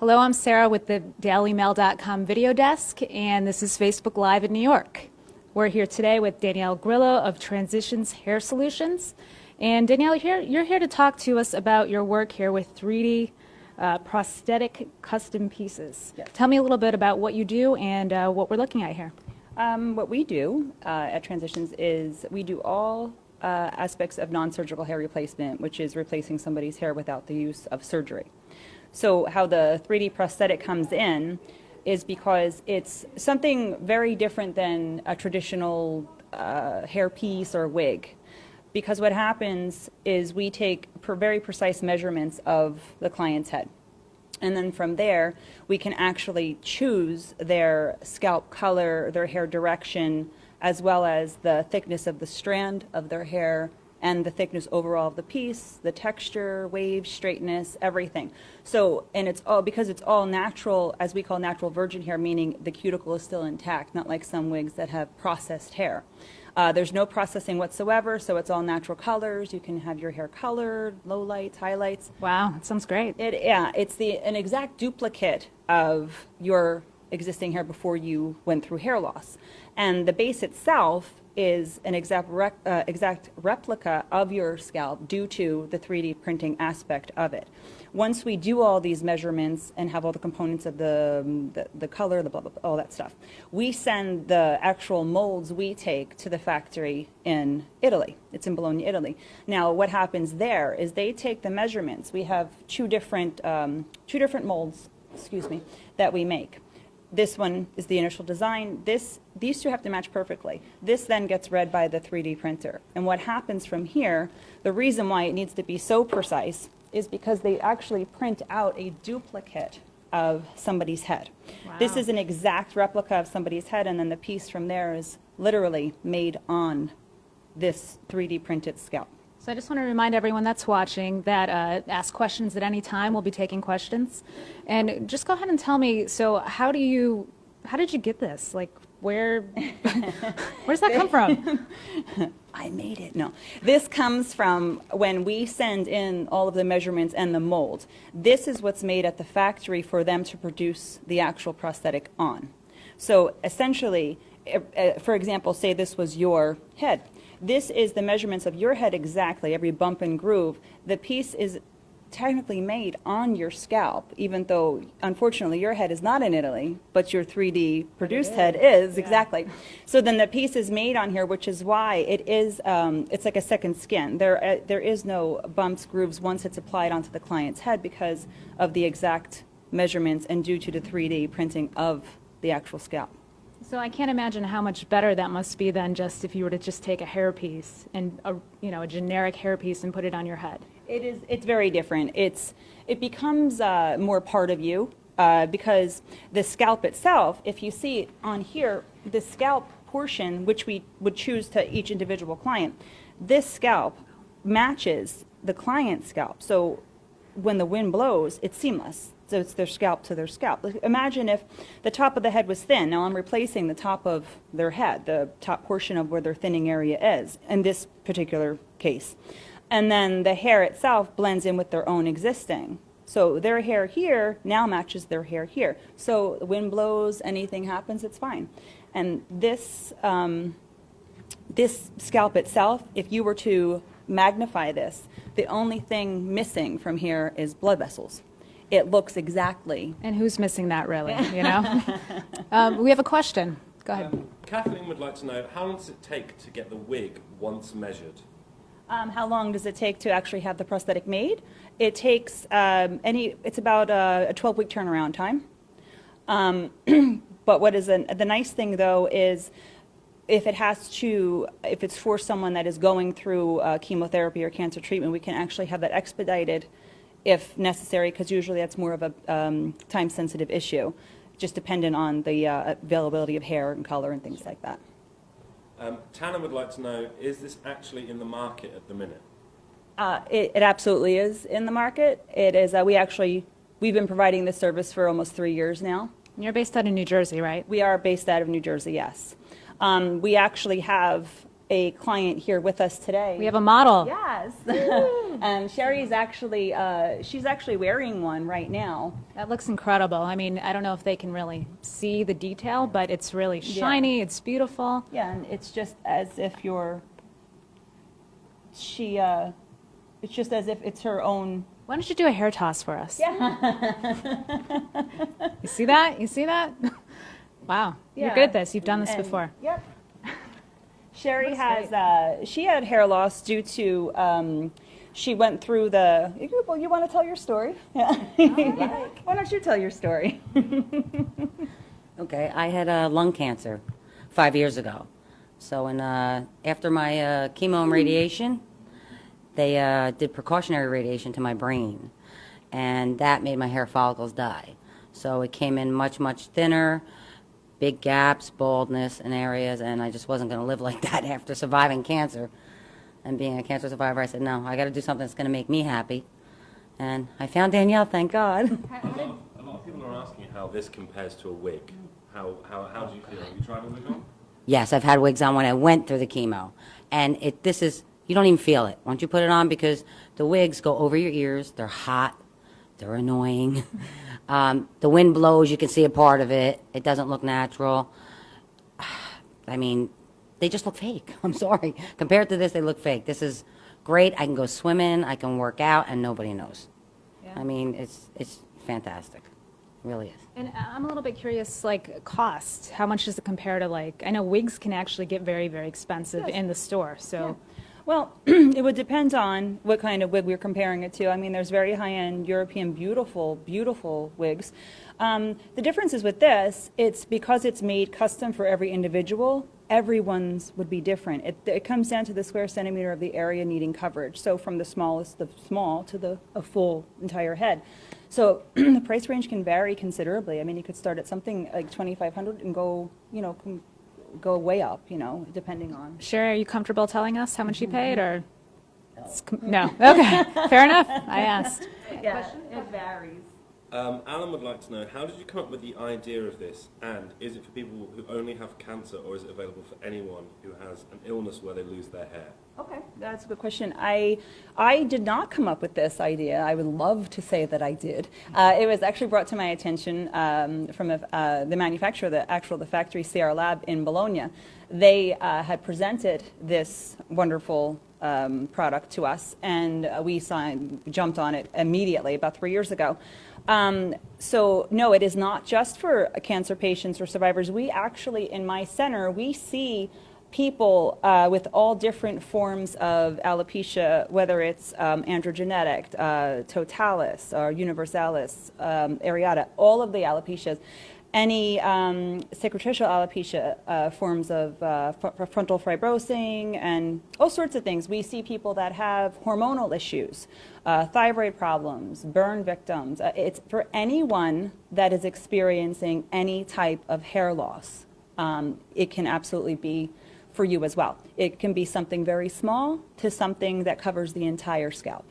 Hello, I'm Sarah with the DailyMail.com video desk, and this is Facebook Live in New York. We're here today with Danielle Grillo of Transitions Hair Solutions. And Danielle, you're here to talk to us about your work here with 3D prosthetic custom pieces. Yes. Tell me a little bit about what you do and what we're looking at here. What we do at Transitions is we do all aspects of non-surgical hair replacement, which is replacing somebody's hair without the use of surgery. So how the 3D prosthetic comes in is because it's something very different than a traditional hair piece or wig. Because what happens is we take very precise measurements of the client's head. And then from there, we can actually choose their scalp color, their hair direction, as well as the thickness of the strand of their hair and the thickness overall of the piece, the texture, wave, straightness, everything. So, and it's all, because it's all natural, as we call natural virgin hair, meaning the cuticle is still intact, not like some wigs that have processed hair. There's no processing whatsoever, so it's all natural colors. You can have your hair colored, low lights, highlights. Wow, that sounds great. Yeah, it's an exact duplicate of your existing hair before you went through hair loss. And the base itself is an exact replica of your scalp due to the 3D printing aspect of it. Once we do all these measurements and have all the components of the color, the blah, blah, blah, all that stuff, we send the actual molds we take to the factory in Italy. It's in Bologna, Italy. Now, what happens there is they take the measurements. We have two different molds, that we make. This one is the initial design. These two have to match perfectly. This then gets read by the 3D printer. And what happens from here, the reason why it needs to be so precise is because they actually print out a duplicate of somebody's head. Wow. This is an exact replica of somebody's head, and then the piece from there is literally made on this 3D printed scalp. So I just want to remind everyone that's watching that ask questions at any time. We'll be taking questions. And just go ahead and tell me, so how did you get this? Like, where's that come from? I made it. No. This comes from when we send in all of the measurements and the mold. This is what's made at the factory for them to produce the actual prosthetic on. So essentially, for example, say this was your head. This is the measurements of your head exactly, every bump and groove. The piece is technically made on your scalp, even though, unfortunately, your head is not in Italy, but your 3D produced head is, yeah. Exactly. So then the piece is made on here, which is why it is, it's like a second skin. There is no bumps, grooves once it's applied onto the client's head because of the exact measurements and due to the 3D printing of the actual scalp. So I can't imagine how much better that must be than just if you were to just take a hairpiece and a generic hairpiece and put it on your head. It's very different. It becomes more part of you because the scalp itself, if you see on here, the scalp portion, which we would choose to each individual client, this scalp matches the client's scalp. So when the wind blows, it's seamless. So it's their scalp to their scalp. Imagine if the top of the head was thin. Now I'm replacing the top of their head, the top portion of where their thinning area is, in this particular case. And then the hair itself blends in with their own existing. So their hair here now matches their hair here. So the wind blows, anything happens, it's fine. And this scalp itself, if you were to magnify this, the only thing missing from here is blood vessels. It looks exactly. And who's missing that, really? We have a question. Go ahead. Kathleen would like to know, how long does it take to get the wig once measured? How long does it take to actually have the prosthetic made? It takes it's about a 12-week turnaround time. But what is the nice thing though is if it's for someone that is going through chemotherapy or cancer treatment, we can actually have that expedited if necessary, because usually that's more of a time-sensitive issue, just dependent on the availability of hair and color and things like that. Tana would like to know, is this actually in the market at the minute? It absolutely is in the market. It is. We've been providing this service for almost 3 years now. And you're based out of New Jersey, right? We are based out of New Jersey, yes. We actually have a client here with us today. We have a model. Yes. And Sherry's actually, she's actually wearing one right now. That looks incredible. I mean, I don't know if they can really see the detail, but it's really shiny. It's beautiful. Yeah, and it's just as if it's just as if it's her own. Why don't you do a hair toss for us? Yeah. You see that? You see that? Wow. You're Yeah. good at this. You've done this And- before. Yep. Sherry Looks has, she had hair loss due to, she went through well, you want to tell your story? Yeah. Why don't you tell your story? Okay, I had lung cancer 5 years ago. So after my chemo and radiation, they did precautionary radiation to my brain, and that made my hair follicles die. So it came in much, much thinner, big gaps, baldness in areas, and I just wasn't going to live like that after surviving cancer. And being a cancer survivor, I said, no, I got to do something that's going to make me happy. And I found Danielle, thank God. A lot of people are asking how this compares to a wig. How do you feel? Have you tried a wig on? Yes, I've had wigs on when I went through the chemo. And you don't even feel it once you put it on, because the wigs go over your ears. They're hot. They're annoying. The wind blows. You can see a part of it. It doesn't look natural. I mean, they just look fake. I'm sorry. Compared to this, they look fake. This is great. I can go swimming. I can work out, and nobody knows. Yeah. I mean, it's fantastic. It really is. And I'm a little bit curious, like, cost. How much does it compare to, like, I know wigs can actually get very, very expensive in the store. So, Well, it would depend on what kind of wig we're comparing it to. I mean, there's very high-end European, beautiful, beautiful wigs. The difference is with this, it's because it's made custom for every individual, everyone's would be different. It comes down to the square centimeter of the area needing coverage. So from the smallest, the small, to a full entire head. So the price range can vary considerably. I mean, you could start at something like $2,500 and go, go way up, depending on. Sherry, are you comfortable telling us how much you paid, or? No. Okay. Fair enough. I asked. Yeah, it varies. Alan would like to know, how did you come up with the idea of this? And is it for people who only have cancer, or is it available for anyone who has an illness where they lose their hair? Okay, that's a good question. I did not come up with this idea. I would love to say that I did. It was actually brought to my attention from the manufacturer, the factory CR Lab in Bologna. They had presented this wonderful product to us, and we jumped on it immediately about 3 years ago. So no, it is not just for cancer patients or survivors. We actually, in my center, we see people with all different forms of alopecia, whether it's androgenetic, totalis, or universalis, areata, all of the alopecias, any cicatricial alopecia, forms of frontal fibrosing, and all sorts of things. We see people that have hormonal issues, thyroid problems, burn victims. It's for anyone that is experiencing any type of hair loss. It can absolutely be for you as well. It can be something very small to something that covers the entire scalp.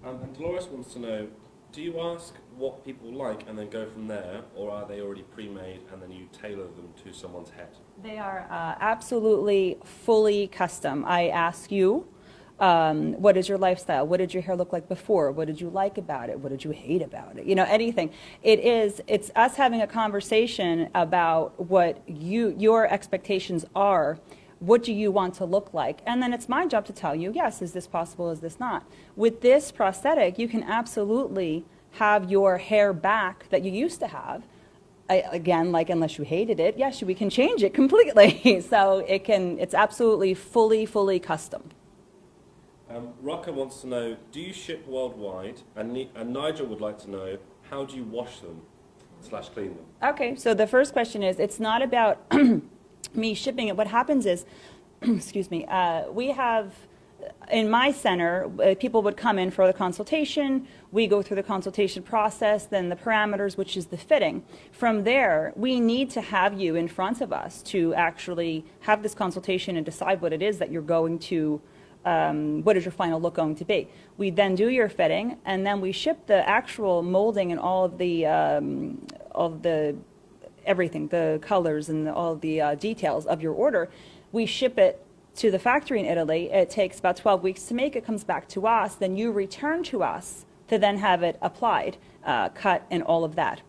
And Dolores wants to know, do you ask what people like and then go from there, or are they already pre-made and then you tailor them to someone's head? They are absolutely fully custom. I ask you, what is your lifestyle? What did your hair look like before? What did you like about it? What did you hate about it? Anything. It's us having a conversation about what your expectations are. What do you want to look like? And then it's my job to tell you, yes, is this possible, is this not? With this prosthetic, you can absolutely have your hair back that you used to have. Again, like, unless you hated it, yes, we can change it completely. So it's absolutely fully custom. Rocca wants to know, do you ship worldwide? And Nigel would like to know, how do you wash them / clean them? Okay, so the first question is, it's not about me shipping it. What happens is, excuse me, we have, in my center, people would come in for the consultation. We go through the consultation process, then the parameters, which is the fitting. From there, we need to have you in front of us to actually have this consultation and decide what it is that you're going to, what is your final look going to be. We then do your fitting, and then we ship the actual molding and all of the everything, the colors and all of the details of your order. We ship it to the factory in Italy. It takes about 12 weeks to make. It comes back to us. Then you return to us to then have it applied, cut, and all of that.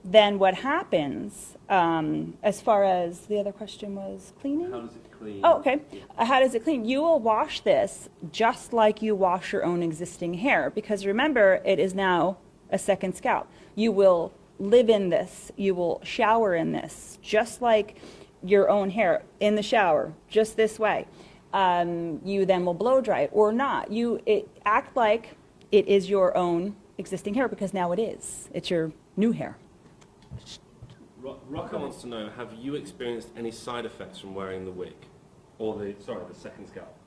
Then what happens, as far as the other question was cleaning? How does it clean? Oh, okay. How does it clean? You will wash this just like you wash your own existing hair, because remember, it is now a second scalp. You will live in this. You will shower in this, just like your own hair in the shower, just this way. You then will blow dry it or not. Act like it is your own existing hair, because now it is. It's your new hair. Rocco wants to know, have you experienced any side effects from wearing the wig? Or the second scalp?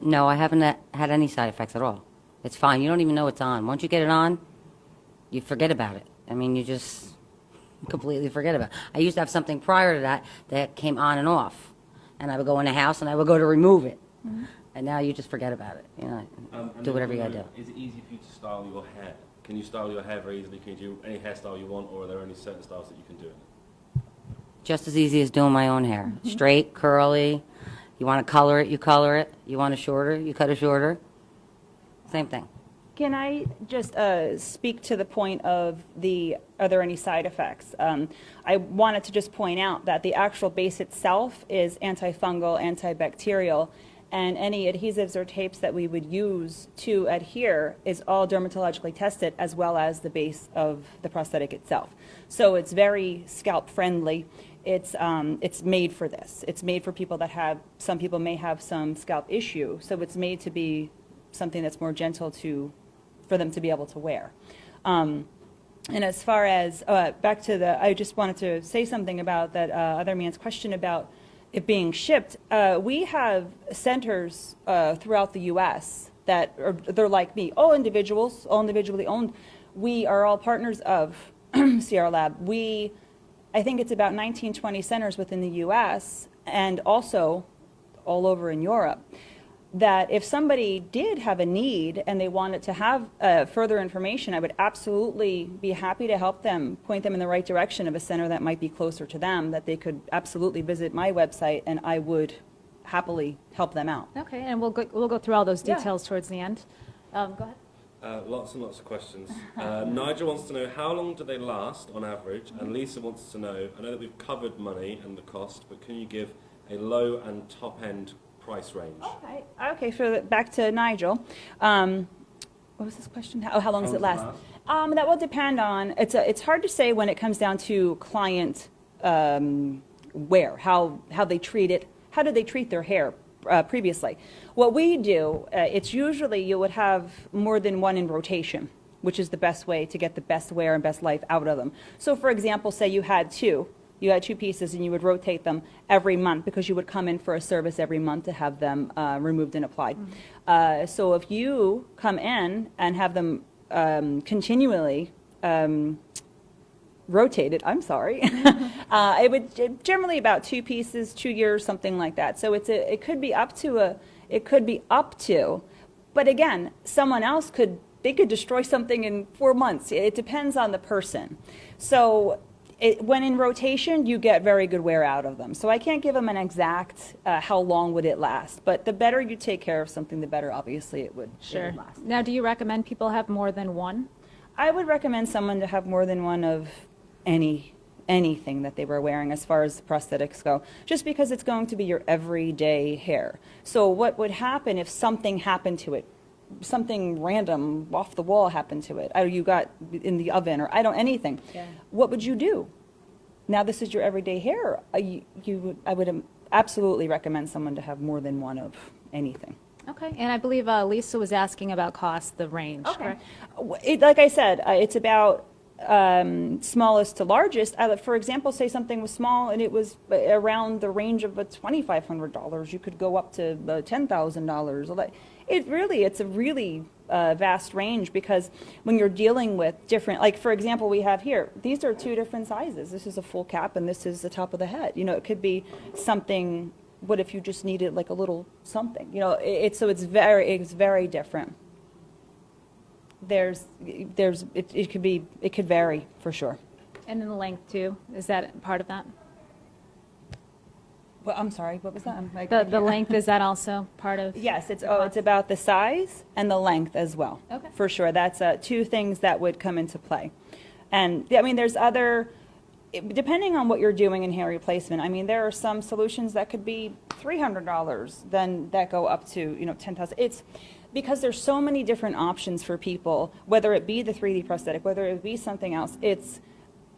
No, I haven't had any side effects at all. It's fine. You don't even know it's on. Once you get it on, you forget about it. I mean, you just completely forget about it. I used to have something prior to that came on and off. And I would go in the house and I would go to remove it. Mm-hmm. And now you just forget about it. You know, do whatever you got to do. Is it easy for you to style your hair? Can you style your hair very easily? Can you do any hairstyle you want, or are there only certain styles that you can do it? Just as easy as doing my own hair. Mm-hmm. Straight, curly. You want to color it, you color it. You want it shorter, you cut it shorter. Same thing. Can I just speak to the point of are there any side effects? I wanted to just point out that the actual base itself is antifungal, antibacterial, and any adhesives or tapes that we would use to adhere is all dermatologically tested, as well as the base of the prosthetic itself. So it's very scalp friendly. It's made for this. It's made for people that some people may have some scalp issue, so it's made to be something that's more gentle for them to be able to wear. And as far as, back to I just wanted to say something about that other man's question about it being shipped. We have centers throughout the U.S. they're like me, all individually owned. We are all partners of CR Lab. I think it's about 19, 20 centers within the U.S. and also all over in Europe, that if somebody did have a need and they wanted to have further information, I would absolutely be happy to help them, point them in the right direction of a center that might be closer to them, that they could absolutely visit my website, and I would happily help them out. Okay, and we'll go through all those details towards the end. Go ahead. Lots and lots of questions. Nigel wants to know, how long do they last on average? And Lisa wants to know, I know that we've covered money and the cost, but can you give a low and top end price range? Okay, so back to Nigel. What was this question? How long does it last? That will depend on, it's hard to say when it comes down to client wear, how they treat it, how did they treat their hair previously. What we do, it's usually you would have more than one in rotation, which is the best way to get the best wear and best life out of them. So for example, say you had two pieces and you would rotate them every month, because you would come in for a service every month to have them removed and applied. Mm-hmm. So if you come in and have them continually rotated, it would generally about 2 pieces, 2 years, something like that. So it could be up to, but again, someone else could destroy something in 4 months. It depends on the person. So when in rotation, you get very good wear out of them. So I can't give them an exact how long would it last, but the better you take care of something, the better obviously it would last. Now, do you recommend people have more than one? I would recommend someone to have more than one of anything that they were wearing as far as prosthetics go, just because it's going to be your everyday hair. So what would happen if something happened to it? Something random off the wall happened to it, or you got in the oven, or anything. Yeah. What would you do? Now this is your everyday hair. I would absolutely recommend someone to have more than one of anything. Okay, and I believe Lisa was asking about cost, the range. Okay. Like I said, it's about smallest to largest. For example, say something was small and it was around the range of $2,500. You could go up to $10,000. It's a really vast range, because when you're dealing with different, like for example, we have here, these are 2 different sizes. This is a full cap and this is the top of the head. It could be something. What if you just needed like a little something? It's very different. It could vary for sure. And then the length too, is that part of that? Well, I'm sorry, what was that? I'm like, The length, is that also part of? Yes, it's about the size and the length as well. Okay. For sure, that's two things that would come into play. And, I mean, there's other, depending on what you're doing in hair replacement, I mean, there are some solutions that could be $300, then that go up to, you know, $10,000. It's because there's so many different options for people, whether it be the 3D prosthetic, whether it be something else.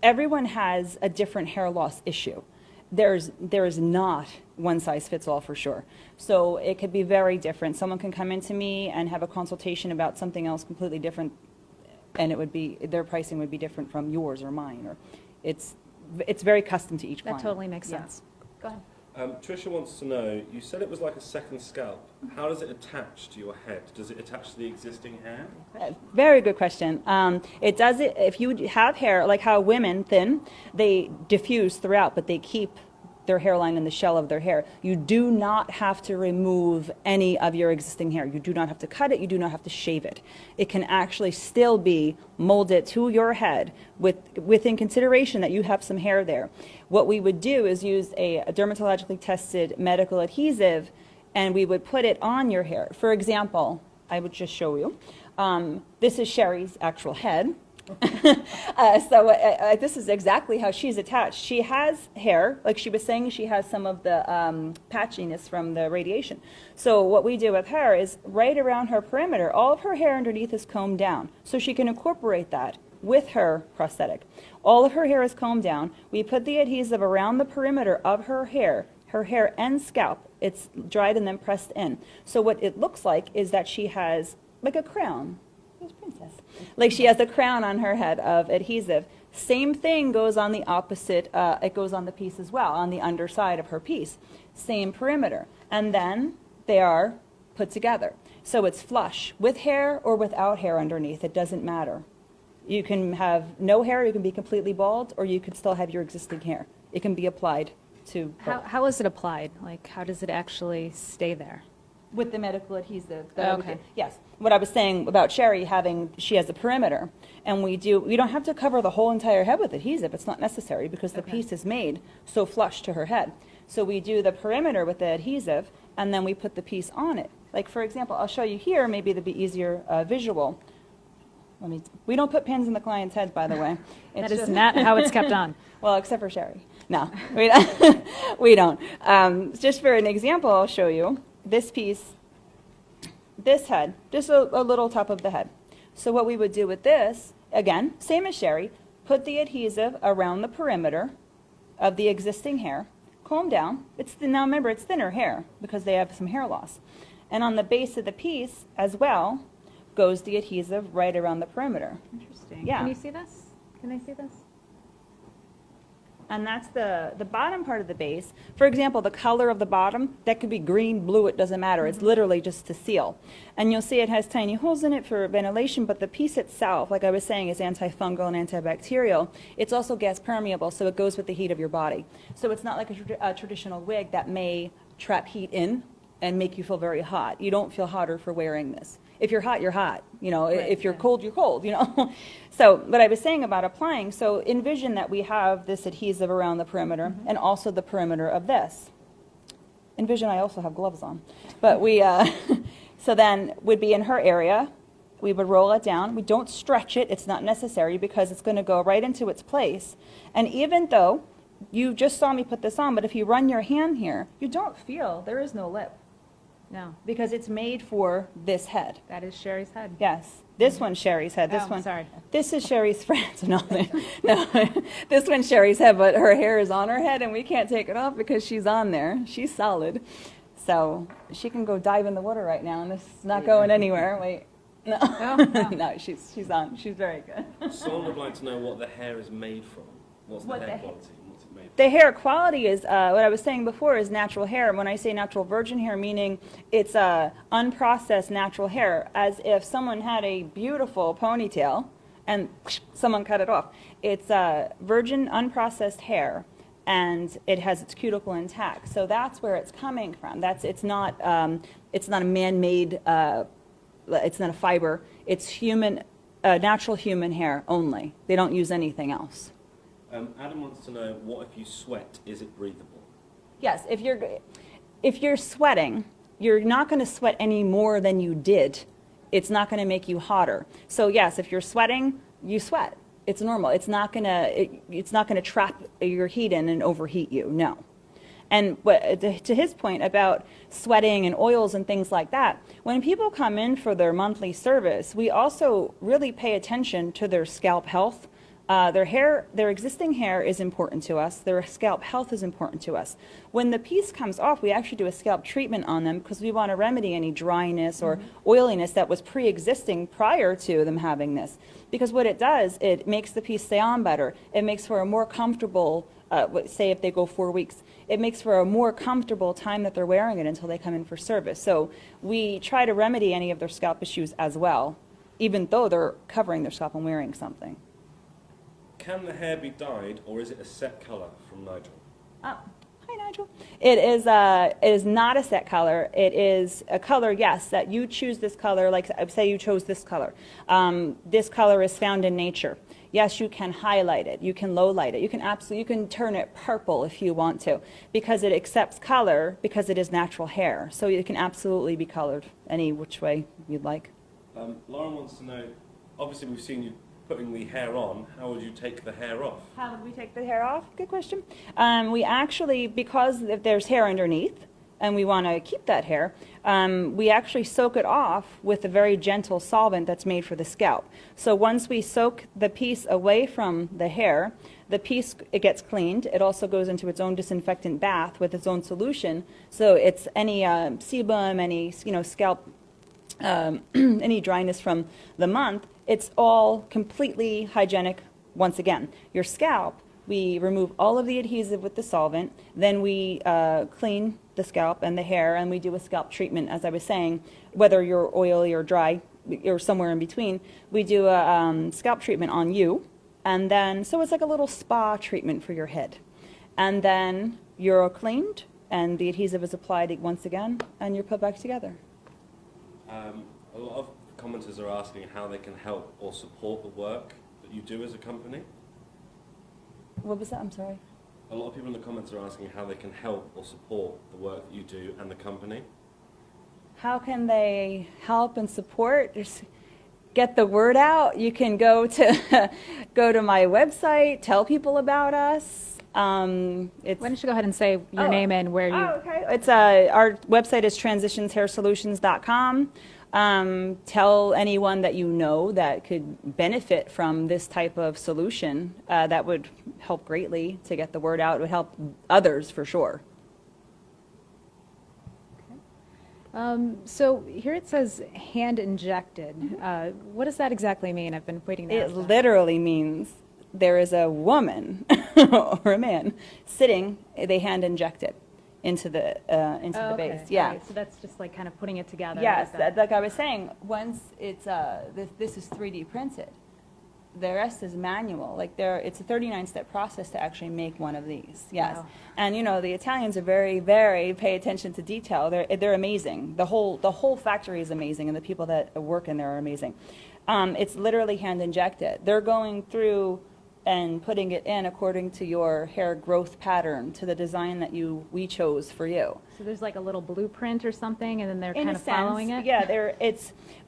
Everyone has a different hair loss issue. There is not one size fits all for sure. So it could be very different. Someone can come into me and have a consultation about something else completely different, and it would be, their pricing would be different from yours or mine. Or it's very custom to each That client. totally makes Yeah. sense. Go ahead. Tricia wants to know, you said it was like a second scalp. How does it attach to your head? Does it attach to the existing hair? Very good question. It does it if you have hair, like how women thin, they diffuse throughout, but they keep their hairline in the shell of their hair. You do not have to remove any of your existing hair. You do not have to cut it. You do not have to shave it. It can actually still be molded to your head within consideration that you have some hair there. What we would do is use a dermatologically tested medical adhesive, and we would put it on your hair. For example, I would just show you. This is Sherry's actual head. This is exactly how she's attached. She has hair, like she was saying, she has some of the patchiness from the radiation. So what we do with her is right around her perimeter, all of her hair underneath is combed down, so she can incorporate that with her prosthetic. All of her hair is combed down. We put the adhesive around the perimeter of her hair and scalp. It's dried and then pressed in. So what it looks like is that she has like a crown. Princess. Like she has a crown on her head of adhesive. Same thing goes on the opposite, it goes on the piece as well, on the underside of her piece. Same perimeter. And then they are put together. So it's flush, with hair or without hair underneath, it doesn't matter. You can have no hair, you can be completely bald, or you could still have your existing hair. It can be applied to both. How is it applied? Like, how does it actually stay there? With the medical adhesive. Okay. Yes. What I was saying about Sherry she has a perimeter, and we don't have to cover the whole entire head with adhesive. It's not necessary because the piece is made so flush to her head. So we do the perimeter with the adhesive, and then we put the piece on it. Like, for example, I'll show you here, maybe to be easier visual. We don't put pins in the client's heads, by the way. That is not how it's kept on. Well, except for Sherry. No, we don't. We don't. Just for an example, I'll show you. This piece, this head, just a little top of the head. So what we would do with this, again, same as Sherry, put the adhesive around the perimeter of the existing hair, comb down. Now remember, it's thinner hair because they have some hair loss. And on the base of the piece as well goes the adhesive right around the perimeter. Interesting. Yeah. Can you see this? Can I see this? And that's the bottom part of the base. For example, the color of the bottom, that could be green, blue, it doesn't matter. It's literally just to seal. And you'll see it has tiny holes in it for ventilation, but the piece itself, like I was saying, is antifungal and antibacterial. It's also gas permeable, so it goes with the heat of your body. So it's not like a traditional wig that may trap heat in and make you feel very hot. You don't feel hotter for wearing this. If you're hot, you're hot. You know, Right, if you're yeah. cold, you're cold, you know. So what I was saying about applying, so envision that we have this adhesive around the perimeter and also the perimeter of this. Envision I also have gloves on. But so then would be in her area. We would roll it down. We don't stretch it. It's not necessary because it's going to go right into its place. And even though you just saw me put this on, but if you run your hand here, you don't feel, there is no lip. No, Because it's made for this head. that is Sherry's head. Yes. This one's Sherry's head. This Oh, one. sorry. This is Sherry's friend. No, this one's Sherry's head, but her hair is on her head, and we can't take it off because she's on there. She's solid. So she can go dive in the water right now, and this is not going anywhere. Wait. No. Oh, no. No, she's on. She's very good. Someone would like to know what the hair is made from. What's the What hair the- quality? And what's it made from? The hair quality is, what I was saying before, is natural hair. And when I say natural virgin hair, meaning it's unprocessed natural hair, as if someone had a beautiful ponytail and someone cut it off. It's virgin, unprocessed hair, and it has its cuticle intact. So that's where it's coming from. It's not a man-made, it's not a fiber. It's human, natural human hair only. They don't use anything else. Adam wants to know, what if you sweat? Is it breathable? Yes, if you're sweating, you're not going to sweat any more than you did. It's not going to make you hotter. So yes, if you're sweating, you sweat. It's normal. It's not going to trap your heat in and overheat you. No. And to his point about sweating and oils and things like that, when people come in for their monthly service, we also really pay attention to their scalp health. Their existing hair is important to us. Their scalp health is important to us. When the piece comes off, we actually do a scalp treatment on them because we want to remedy any dryness or oiliness that was pre-existing prior to them having this. Because what it does, it makes the piece stay on better. It makes for a more comfortable, say if they go 4 weeks, it makes for a more comfortable time that they're wearing it until they come in for service. So we try to remedy any of their scalp issues as well, even though they're covering their scalp and wearing something. Can the hair be dyed, or is it a set colour from Nigel? Hi, Nigel. It is not a set color. It is a color, yes, that you choose this color, like say you chose this color. This color is found in nature. Yes, you can highlight it. You can low light it. You can turn it purple if you want to, because it accepts color because it is natural hair. So it can absolutely be colored any which way you'd like. Lauren wants to know, obviously we've seen you putting the hair on, how would you take the hair off? How would we take the hair off? Good question. We actually, because if there's hair underneath, and we want to keep that hair, we actually soak it off with a very gentle solvent that's made for the scalp. So once we soak the piece away from the hair, the piece, it gets cleaned. It also goes into its own disinfectant bath with its own solution. So it's any sebum, any scalp, any dryness from the month, it's all completely hygienic. Once again, your scalp, we remove all of the adhesive with the solvent, then we clean the scalp and the hair, and we do a scalp treatment, as I was saying, whether you're oily or dry or somewhere in between. We do a scalp treatment on you, and then, so it's like a little spa treatment for your head. And then you're cleaned, and the adhesive is applied once again, and you're put back together. A lot of commenters are asking how they can help or support the work that you do as a company. What was that? I'm sorry. A lot of people in the comments are asking how they can help or support the work that you do and the company. How can they help and support? Just get the word out. You can go to go to my website, tell people about us. Why don't you go ahead and say your name and where you... Oh, okay. It's our website is transitionshairsolutions.com. Tell anyone that you know that could benefit from this type of solution. That would help greatly to get the word out. It would help others for sure. So here it says hand injected. What does that exactly mean? I've been waiting to It ask that. literally means there is a woman or a man sitting, they hand inject it into the base. Yeah. All right. So that's just like kind of putting it together. Yes, like that. like I was saying, once it's this is 3D printed, the rest is manual. Like it's a 39-step process to actually make one of these. Yes, Wow. and the Italians are very, very pay attention to detail. They're amazing. The whole factory is amazing, and the people that work in there are amazing. It's literally hand injected. They're going through and putting it in according to your hair growth pattern, to the design that we chose for you. So there's like a little blueprint or something, and then they're In kind a of following sense, it? Yeah,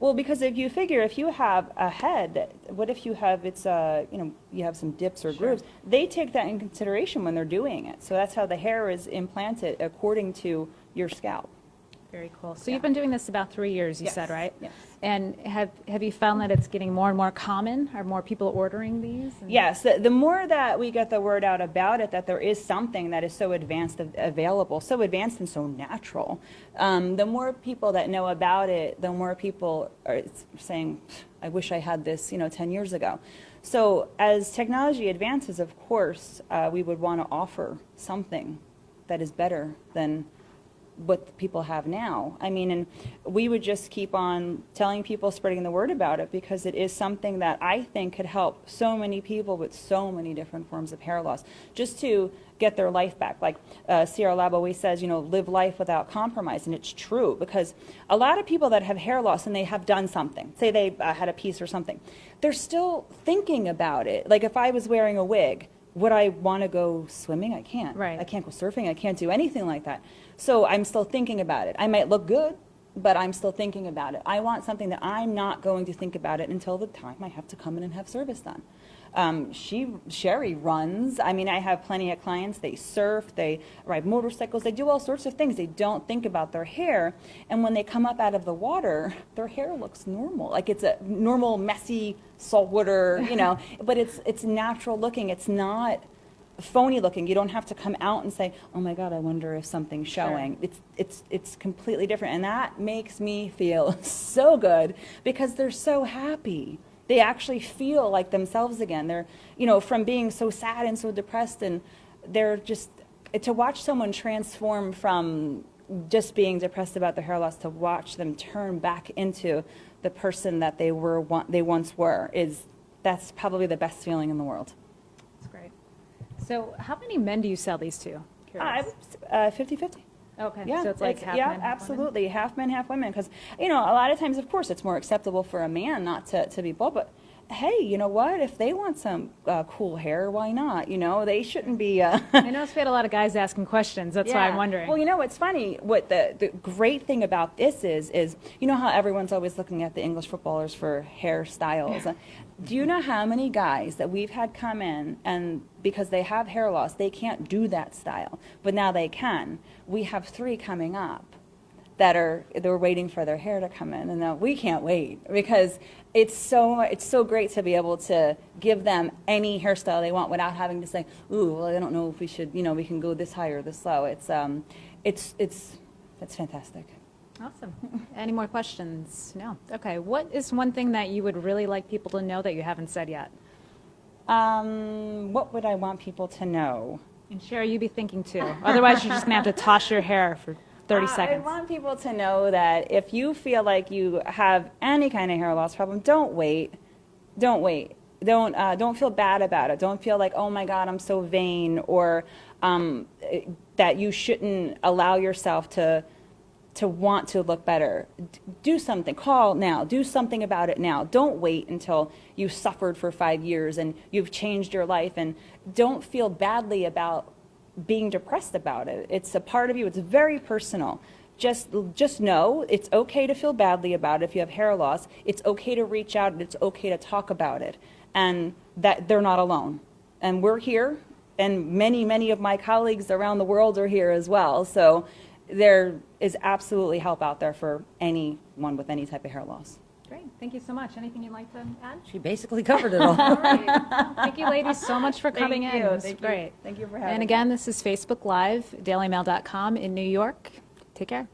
well, because if you figure, if you have a head, what if you have, you have some dips or grooves? They take that in consideration when they're doing it. So that's how the hair is implanted according to your scalp. Very cool. So you've been doing this about 3 years, you Yes, said, right? yes. And have you found that it's getting more and more common? Are more people ordering these? And- Yes, the more that we get the word out about it, that there is something that is so advanced available, so advanced and so natural, the more people that know about it, the more people are saying, I wish I had this, 10 years ago. So as technology advances, of course, we would want to offer something that is better than what people have now. I mean, and we would just keep on telling people, spreading the word about it, because it is something that I think could help so many people with so many different forms of hair loss, just to get their life back. Like Sierra Lab always says, live life without compromise, and it's true, because a lot of people that have hair loss and they have done something, say they had a piece or something, they're still thinking about it. Like if I was wearing a wig, would I want to go swimming? I can't. Right. I can't go surfing. I can't do anything like that. So I'm still thinking about it. I might look good, but I'm still thinking about it. I want something that I'm not going to think about it until the time I have to come in and have service done. Sherry runs. I mean, I have plenty of clients. They surf, they ride motorcycles, they do all sorts of things. They don't think about their hair. And when they come up out of the water, their hair looks normal. Like it's a normal, messy, saltwater, you know, but it's natural looking. It's not phony looking. You don't have to come out and say, oh my God, I wonder if something's showing. Sure. It's completely different. And that makes me feel so good because they're so happy. They actually feel like themselves again. They're, you know, from being so sad and so depressed, and they're just, to watch someone transform from just being depressed about their hair loss to watch them turn back into the person that they once were, that's probably the best feeling in the world. That's great. So how many men do you sell these to? Curious. 50-50. Okay, Yeah, so it's like half yeah, men, half women? absolutely, half men, half women. Because you know, a lot of times, of course, it's more acceptable for a man not to be bald. But hey, you know what? If they want some cool hair, why not? You know, they shouldn't be. I noticed we had a lot of guys asking questions. That's why I'm wondering. Well, you know, it's funny. What the great thing about this is, you know how everyone's always looking at the English footballers for hairstyles. Do you know how many guys that we've had come in and because they have hair loss, they can't do that style, but now they can. We have 3 coming up they're waiting for their hair to come in, and now we can't wait because it's so great to be able to give them any hairstyle they want without having to say, ooh, well, I don't know if we should, you know, we can go this high or this low. It's fantastic. Awesome. Any more questions? No. Okay. What is one thing that you would really like people to know that you haven't said yet? What would I want people to know? And Sherry, you be thinking too. Otherwise, you're just going to have to toss your hair for 30 seconds. I want people to know that if you feel like you have any kind of hair loss problem, don't wait. Don't wait. Don't feel bad about it. Don't feel like, oh my God, I'm so vain, or that you shouldn't allow yourself to want to look better. Do something. Call now. Do something about it now. Don't wait until you've suffered for 5 years and you've changed your life, and don't feel badly about being depressed about it. It's a part of you. It's very personal. Just know it's okay to feel badly about it if you have hair loss. It's okay to reach out, and it's okay to talk about it, and that they're not alone. And we're here, and many, many of my colleagues around the world are here as well. So there is absolutely help out there for anyone with any type of hair loss. Great. Thank you so much. Anything you'd like to add? She basically covered it all. All right. Thank you, ladies, so much for coming in. It was Thank great. you. Thank you for having me. And again, this is Facebook Live, dailymail.com in New York. Take care.